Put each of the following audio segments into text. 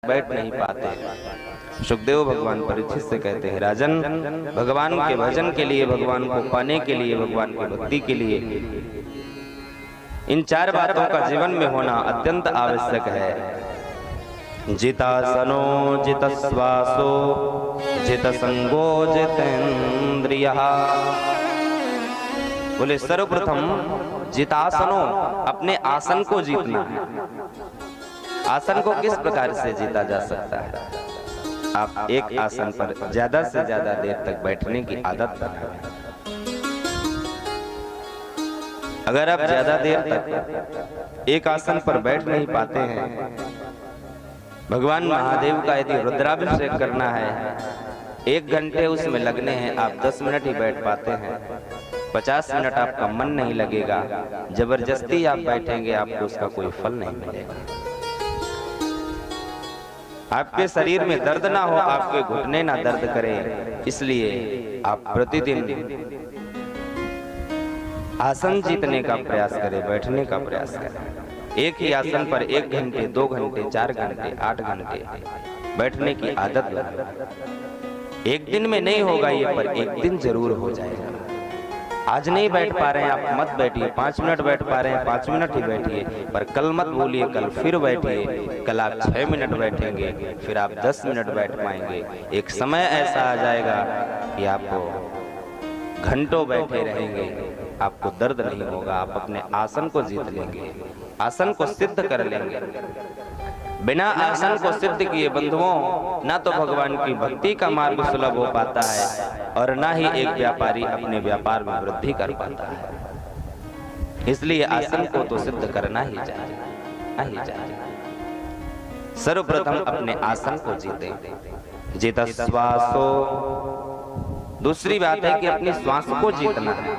बैठ नहीं पाते। सुखदेव भगवान परीक्षित से कहते हैं, राजन, भगवान के भजन के लिए, भगवान को पाने के लिए, भगवान की भक्ति के लिए इन चार बातों का जीवन में होना अत्यंत आवश्यक है। जितासनो, जित श्वासो, जित संगो, जितेंद्रियः। बोले सर्वप्रथम जितासनो, अपने आसन को जीतना है। आसन को किस प्रकार से जीता जा सकता है? आप एक आसन पर ज्यादा से ज्यादा देर तक बैठने की आदत बनाएं। अगर आप ज्यादा देर तक एक आसन पर बैठ नहीं पाते हैं, भगवान महादेव का यदि रुद्राभिषेक करना है, 1 घंटे उसमें लगने हैं, आप 10 मिनट ही बैठ पाते हैं, 50 मिनट आपका मन नहीं लगेगा, जबरदस्ती आप बैठेंगे, आपको उसका कोई फल नहीं मिलेगा। आपके शरीर में दर्द ना हो, आपके घुटने ना दर्द करें, इसलिए आप प्रतिदिन आसन जीतने का प्रयास करें, बैठने का प्रयास करें। एक ही आसन पर 1 घंटे, 2 घंटे, 4 घंटे, 8 घंटे बैठने की आदत लगाएं। एक दिन में नहीं होगा ये, पर एक दिन जरूर हो जाएगा। आज नहीं बैठ पा रहे हैं, आप मत बैठिए। 5 मिनट बैठ पा रहे हैं, 5 मिनट ही बैठिए, पर कल मत भूलिए, कल फिर बैठिए। कल आप 6 मिनट बैठेंगे, फिर आप 10 मिनट बैठ पाएंगे। एक समय ऐसा आ जाएगा कि आप घंटों बैठे रहेंगे, आपको दर्द नहीं होगा। आप अपने आसन को जीत लेंगे, आसन को सिद्ध कर लेंगे। बिना आसन को सिद्ध किए बंधुओं, ना तो भगवान की भक्ति का मार्ग सुलभ हो पाता है और ना ही एक व्यापारी अपने व्यापार में वृद्धि कर पाता है। इसलिए आसन को तो सिद्ध करना ही चाहिए। सर्वप्रथम अपने आसन को जीते। जित श्वासो, दूसरी बात है कि अपनी श्वास को जीतना है।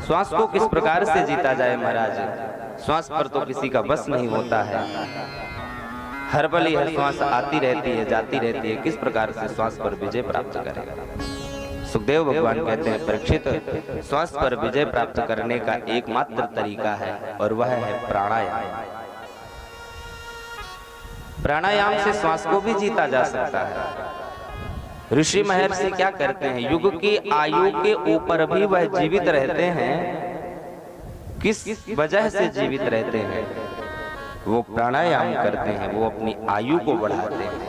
श्वास को किस प्रकार से जीता जाए महाराज? श्वास पर तो किसी का बस नहीं होता है। हर पल यह श्वास आती रहती है, जाती रहती है। किस प्रकार से श्वास पर विजय प्राप्त करेगा? सुखदेव भगवान कहते हैं, परीक्षित, श्वास पर विजय प्राप्त करने का एकमात्र तरीका है और वह है प्राणायाम। प्राणायाम से श्वास को भी जीता जा सकता है। ऋषि महर्षि क्या करते हैं? युग की आयु के ऊपर भी वह जीवित रहते हैं। किस वजह से जीवित रहते हैं? वो प्राणायाम करते हैं, वो अपनी आयु को बढ़ाते हैं,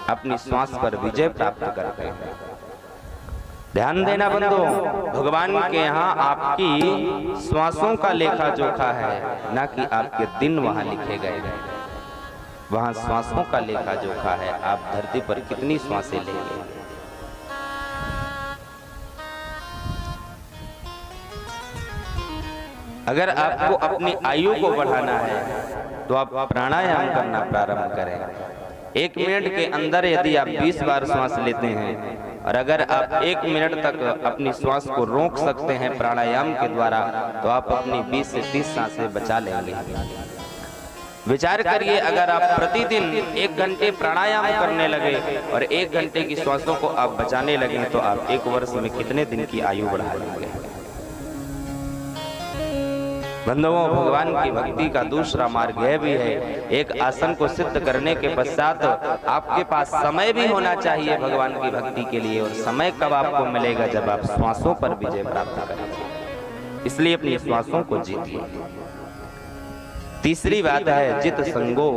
अपनी श्वास पर विजय प्राप्त करते हैं। ध्यान देना बंधुओं, भगवान के यहाँ आपकी श्वासों का लेखा जोखा है, ना कि आपके दिन वहां लिखे गए। वहां श्वासों का लेखा जोखा है। आप धरती पर कितनी श्वासें लेंगे? अगर आपको अपनी आयु को बढ़ाना है तो आप प्राणायाम करना प्रारंभ करें। 1 मिनट के अंदर यदि आप 20 बार श्वास लेते हैं और अगर आप 1 मिनट तक अपनी श्वास को रोक सकते हैं प्राणायाम के द्वारा, तो आप अपनी 20 से 30 सांसें बचा लेंगे। विचार करिए, अगर आप प्रतिदिन 1 घंटे प्राणायाम करने लगे और 1 घंटे की श्वासों को आप बचाने लगे, तो आप 1 वर्ष में कितने दिन की आयु बढ़ा लेंगे? बंधुओं, भगवान की भक्ति का दूसरा मार्ग यह भी है, एक आसन को सिद्ध करने के पश्चात आपके पास समय भी होना चाहिए भगवान की भक्ति के लिए। और समय कब आपको मिलेगा? जब आप श्वासों पर विजय प्राप्त करेंगे। इसलिए अपनी श्वासों को जीतिए। तीसरी बात है जित संगो,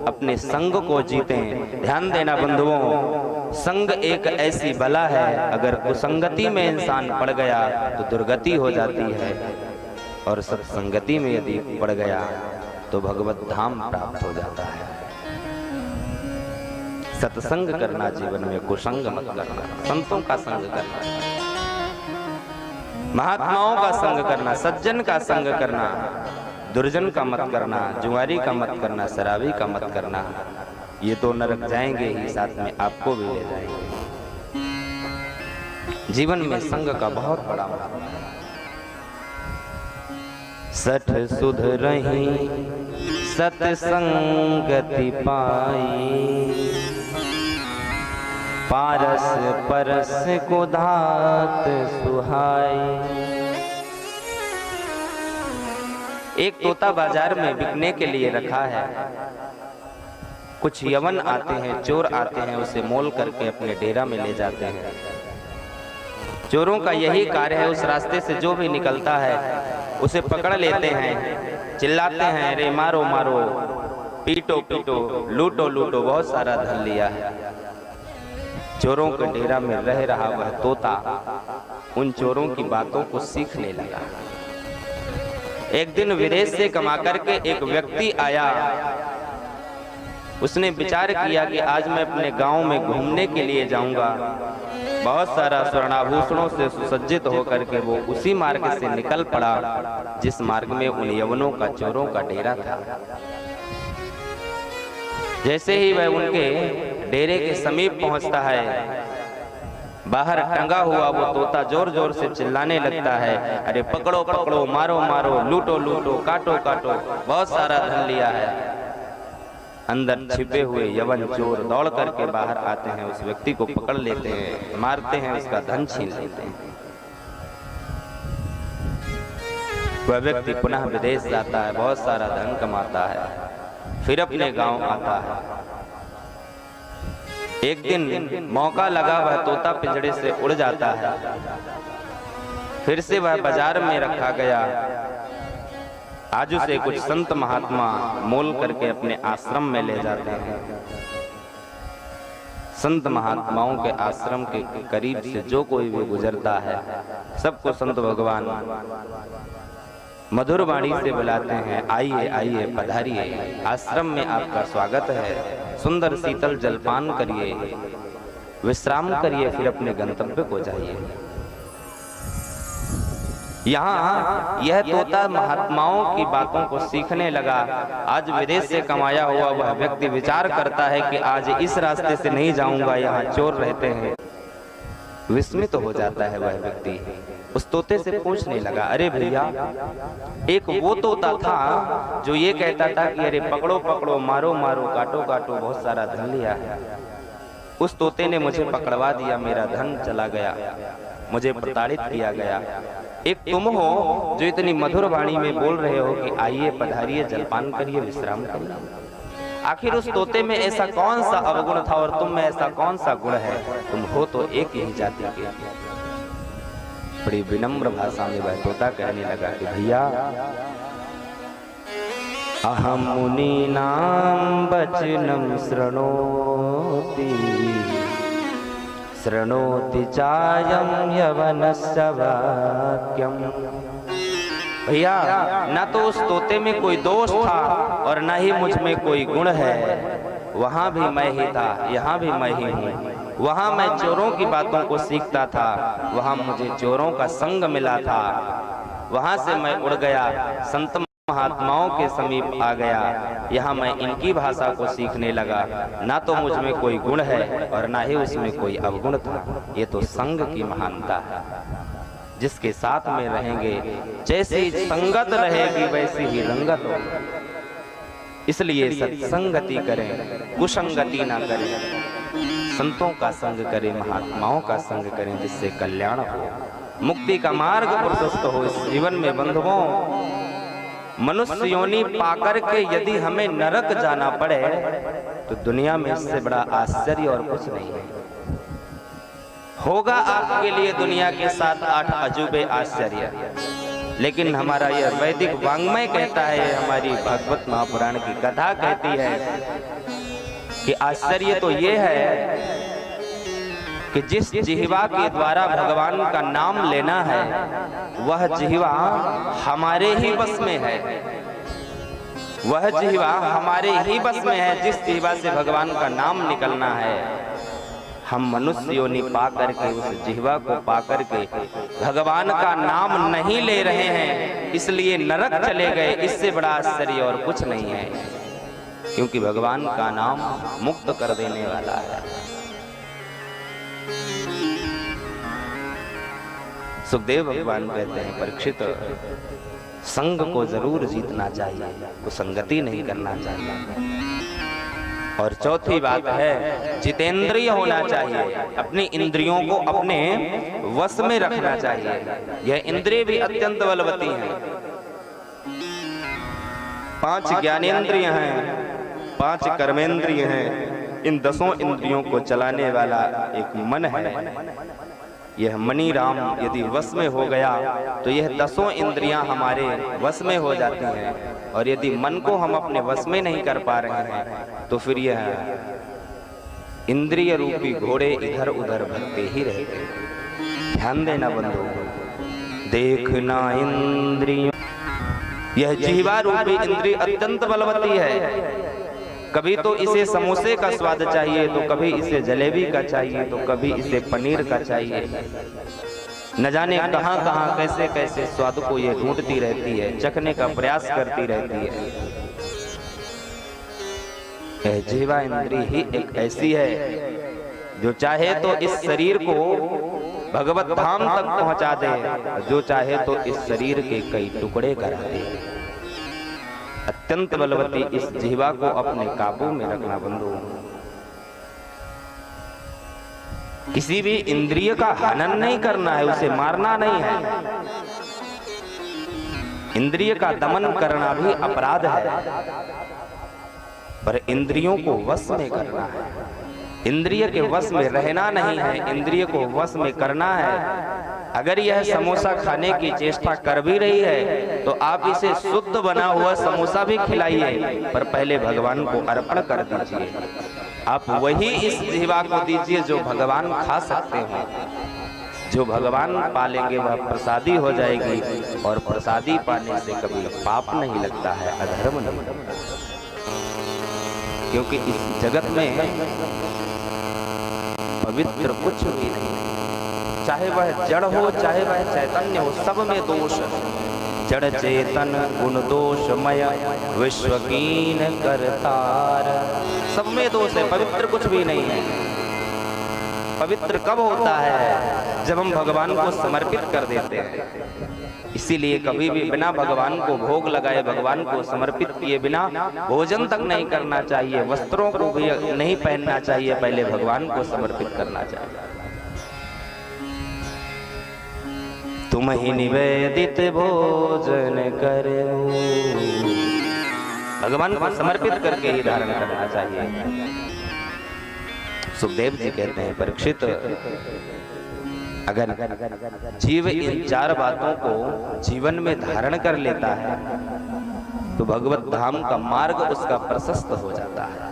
अपने संग को जीतें। ध्यान देना बंधुओं, संग एक ऐसी बला है, अगर कुसंगति में इंसान पड़ गया तो दुर्गति हो जाती है, और सत्संगति में यदि पड़ गया तो भगवत धाम प्राप्त हो जाता है। सत्संग करना जीवन में, कुसंग मत करना। संतों का संग करना, महात्माओं का संग करना, सज्जन का संग करना, दुर्जन का मत करना, जुआरी का मत करना, शराबी का मत करना। ये तो नरक जाएंगे ही, साथ में आपको भी ले जाएंगे। जीवन में संग का बहुत बड़ा महत्व है। सठ सुध रही सतसंगति पाई, पारस परस को धात सुहाई। एक तोता बाजार में बिकने के लिए रखा है। कुछ यवन आते हैं, चोर आते हैं, उसे मोल करके अपने डेरा में ले जाते हैं। चोरों का यही कार्य है, उस रास्ते से जो भी निकलता है उसे पकड़ लेते हैं, चिल्लाते हैं, अरे मारो मारो, पीटो पीटो, लूटो लूटो, बहुत सारा धन लिया है। चोरों के डेरा में रह रहा वह तोता उन चोरों की बातों को सीखने लगा। एक दिन विदेश से कमा करके एक व्यक्ति आया। उसने विचार किया कि आज मैं अपने गांव में घूमने के लिए जाऊंगा। बहुत सारा स्वर्णाभूषणों से सुसज्जित होकर के वो उसी मार्ग से निकल पड़ा जिस मार्ग में उन यवनों का, चोरों का डेरा था। जैसे ही वह उनके डेरे के समीप पहुंचता है, बाहर टंगा हुआ वो तोता जोर जोर से चिल्लाने लगता है, अरे पकड़ो पकड़ो, मारो मारो, लूटो लूटो, काटो काटो, बहुत सारा धन लिया है। अंदर छिपे हुए यवन चोर दौड़ करके बाहर आते हैं, उस व्यक्ति को पकड़ लेते हैं, मारते हैं, उसका धन छीन लेते हैं। वह व्यक्ति पुनः विदेश जाता है, बहुत सारा धन कमाता है, फिर अपने गांव आता है। एक दिन मौका लगा, वह तोता पिंजड़े से उड़ जाता है। फिर से वह बाजार में रखा गया। आज उसे कुछ संत महात्मा मोल करके अपने आश्रम में ले जाते हैं। संत महात्माओं के आश्रम के करीब से जो कोई भी गुजरता है, सबको संत भगवान मधुर वाणी से बुलाते हैं, आइए आइए, पधारिए, आश्रम में आपका स्वागत है, सुंदर शीतल जलपान करिए, विश्राम करिए, फिर अपने गंतव्य को जाइए। यहाँ यह तोता महात्माओं की बातों को सीखने लगा। आज विदेश से कमाया हुआ वह व्यक्ति विचार करता है कि आज इस रास्ते से नहीं जाऊंगा, यहाँ चोर रहते हैं। विस्मित हो जाता है वह व्यक्ति। उस तोते से पूछने लगा, अरे भैया, एक वो तोता था जो ये कहता था कि अरे पकड़ो पकड़ो, मारो मारो, काटो काटो, बहुत सारा धन लिया है। उस तोते ने मुझे पकड़वा दिया, मेरा धन चला गया, मुझे प्रताड़ित किया गया। एक तुम हो जो इतनी मधुर वाणी में बोल रहे हो कि आइए पधारिए, जलपान करिए, विश्राम करिए। आखिर उस तोते में ऐसा कौन सा अवगुण था और तुम में ऐसा कौन सा गुण है? तुम हो तो एक ही जाति के। बड़ी विनम्र भाषा में वह तोता कहने लगा कि भैया, अहम मुनीनां वचनं शृणोति चायं यवनस्य वाक्यम्। भैया, न तो उस तोते में कोई दोष था और न ही मुझ में कोई गुण है। वहां भी मैं ही था, यहाँ भी मैं ही हूँ। वहां मैं चोरों की बातों को सीखता था, वहां मुझे चोरों का संग मिला था, वहां से मैं उड़ गया, संत महात्माओं के समीप आ गया, यहाँ मैं इनकी भाषा को सीखने लगा। ना तो मुझ में कोई गुण है और ना ही उसमें कोई अवगुण था। ये तो संग की महानता है। जिसके साथ में रहेंगे, जैसी संगत रहेगी वैसी ही रंगत होगी। इसलिए सत्संगति करें, कुसंगति ना करें, संतों का संग करें, महात्माओं का संग करें, जिससे कल्याण हो, मुक्ति का मार्ग प्रशस्त हो। इस जीवन में बंधुओं, मनुष्य योनि पाकर के यदि हमें नरक जाना पड़े तो दुनिया में इससे बड़ा आश्चर्य और कुछ नहीं है। होगा आपके लिए दुनिया के 7-8 अजूबे आश्चर्य, लेकिन हमारा यह वैदिक वांग्मय कहता है, हमारी भागवत महापुराण की कथा कहती है कि आश्चर्य तो ये है कि जिस जिह्वा के द्वारा भगवान का नाम लेना है वह जिह्वा हमारे ही बस में है। वह जिह्वा हमारे ही बस में है, जिस जिह्वा से भगवान का नाम निकलना है। हम मनुष्य योनि पा करके, उस जिह्वा को पा करके भगवान का नाम नहीं ले रहे हैं, इसलिए नरक चले गए। इससे बड़ा आश्चर्य और कुछ नहीं है, क्योंकि भगवान का नाम मुक्त कर देने वाला है। सुखदेव भगवान कहते हैं, परीक्षित, संग को जरूर जीतना चाहिए, कुसंगति नहीं करना चाहिए। और चौथी बात है, जितेंद्रिय होना चाहिए, अपनी इंद्रियों को अपने वश में रखना चाहिए। यह इंद्रिय भी अत्यंत बलवती हैं। 5 ज्ञानेंद्रिय हैं, 5 कर्मेंद्रिय हैं, इन 10 इंद्रियों को चलाने वाला एक मन है। यह मणि राम यदि वश में हो गया तो यह 10 इंद्रियां हमारे वश में हो जाती हैं, और यदि मन को हम अपने वश में नहीं कर पा रहे हैं तो फिर यह इंद्रिय रूपी घोड़े इधर उधर भटकते ही रहते हैं। ध्यान देना बंधु, देखना इंद्रियों, यह जिह्वा रूपी इंद्रिय अत्यंत बलवती है। कभी तो इसे समोसे का स्वाद चाहिए, तो कभी इसे जलेबी का चाहिए, तो कभी इसे पनीर का चाहिए। न जाने कहां कहां कैसे कैसे स्वाद को ये ढूंढती रहती है, चखने का प्रयास करती रहती है। यह जिह्वा इंद्रिय ही एक ऐसी है जो चाहे तो इस शरीर को भगवत धाम तक पहुंचा दे, जो चाहे तो इस शरीर के कई टुकड़े करा दे। अत्यंत बलवती इस जिह्वा को अपने काबू में रखना बंधु। किसी भी इंद्रिय का हनन नहीं करना है, उसे मारना नहीं है। इंद्रिय का दमन करना भी अपराध है, पर इंद्रियों को वश में करना है। इंद्रिय के वश में रहना नहीं है, इंद्रिय को वश में करना है। अगर यह समोसा खाने की चेष्टा कर भी रही है तो आप इसे शुद्ध बना हुआ समोसा भी खिलाइए, पर पहले भगवान को अर्पण कर दीजिए। आप वही इस जिह्वा को दीजिए जो भगवान खा सकते हैं। जो भगवान पालेंगे वह प्रसादी हो जाएगी, और प्रसादी पाने से कभी पाप नहीं लगता है, अधर्म नहीं लगता। क्योंकि इस जगत में पवित्र कुछ भी नहीं, चाहे वह जड़ हो चाहे वह चैतन्य हो, सब में दोष है। जड़ चेतन गुण दोषमय विश्वकीन करतार, सब में दोष है, पवित्र कुछ भी नहीं है। पवित्र कब होता है? जब हम भगवान को समर्पित कर देते हैं। इसीलिए कभी भी बिना भगवान को भोग लगाए, भगवान को समर्पित किए बिना भोजन तक नहीं करना चाहिए, वस्त्रों को भी नहीं पहनना चाहिए, पहले भगवान को समर्पित करना चाहिए। तुम ही निवेदित भोजन करो, भगवान को समर्पित करके ही धारण करना चाहिए। सुखदेव जी कहते हैं, परीक्षित, अगर जीव इन 4 बातों को जीवन में धारण कर लेता है तो भगवत धाम का मार्ग उसका प्रशस्त हो जाता है।